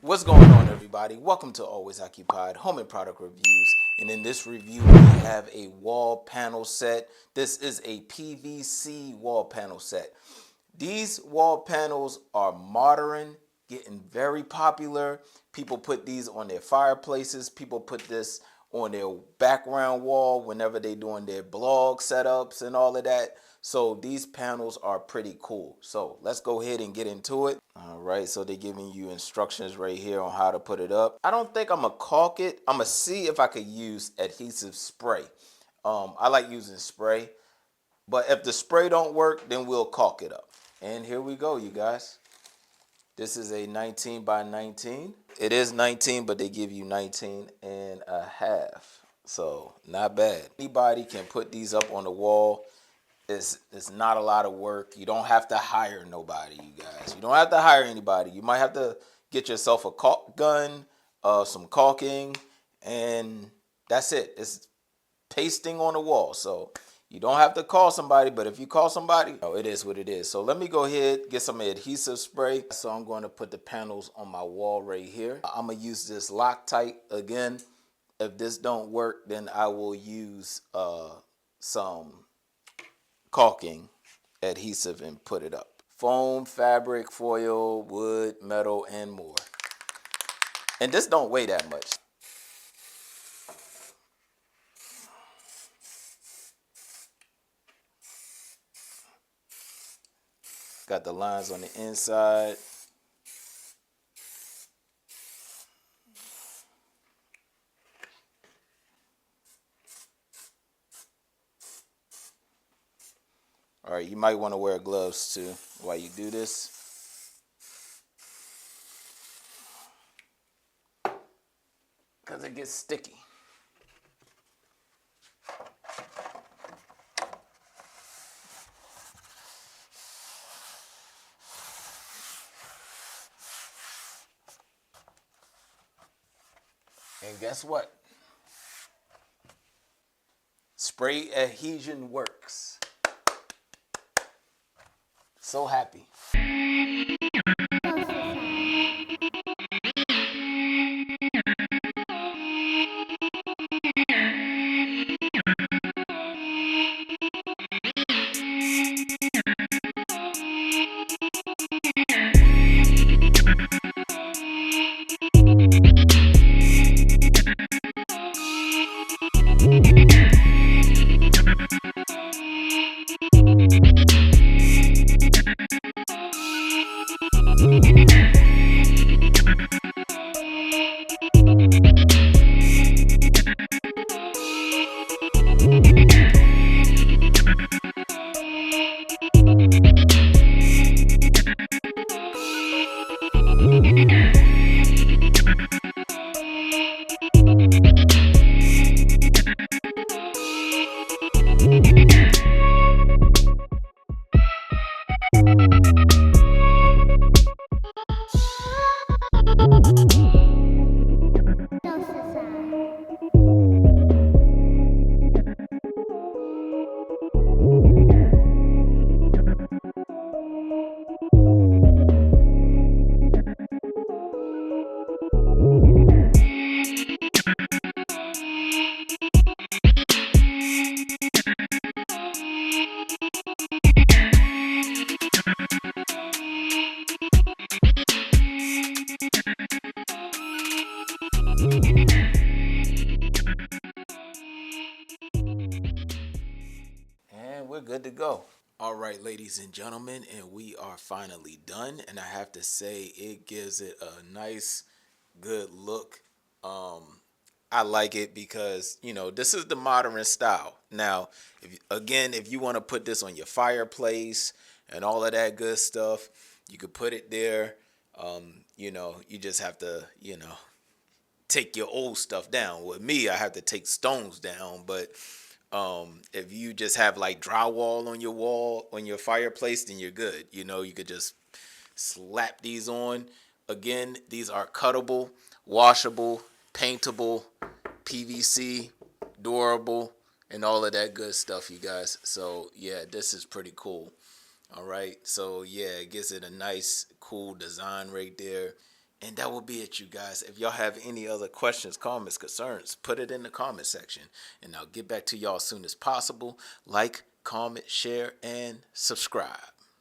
What's going on, everybody? Welcome to Always Occupied Home and Product Reviews. And in this review, we have a wall panel set. This is a PVC wall panel set. These wall panels are modern, getting very popular. People put these on their fireplaces. People put this on their background wall whenever they're doing their blog setups and all of that. So these panels are pretty cool. So let's go ahead and get into it. All right, so they're giving you instructions right here on how to put it up. I don't think I'm gonna caulk it. I'm gonna see if I could use adhesive spray. I like using spray, but if the spray don't work, then we'll caulk it up. And here we go, you guys. This is a 19 by 19. It is 19, but they give you 19 and a half. So not bad. Anybody can put these up on the wall. It's not a lot of work. You don't have to hire nobody, you guys. You don't have to hire anybody. You might have to get yourself a caulk gun, some caulking, and that's it. It's pasting on the wall. So you don't have to call somebody, but if you call somebody, it is what it is. So let me go ahead, get some adhesive spray. So I'm going to put the panels on my wall right here. I'm going to use this Loctite again. If this don't work, then I will use some caulking adhesive and put it up. Foam, fabric, foil, wood, metal, and more. And this don't weigh that much. Got the lines on the inside. All right, you might want to wear gloves too while you do this. Because it gets sticky. And guess what? Spray adhesion works. So happy. And we're good to go. All right, ladies and gentlemen, and we are finally done. And I have to say, it gives it a nice, good look. I like it because, this is the modern style. Now, if you want to put this on your fireplace and all of that good stuff, you could put it there. You just have to, take your old stuff down. With me, I have to take stones down, but if you just have like drywall on your wall, on your fireplace, then you're good. You could just slap these on. Again, these are cuttable, washable, paintable, PVC, durable, and all of that good stuff, you guys. So yeah, this is pretty cool. All right, so yeah, it gives it a nice, cool design right there. And that will be it, you guys. If y'all have any other questions, comments, concerns, put it in the comment section. And I'll get back to y'all as soon as possible. Like, comment, share, and subscribe.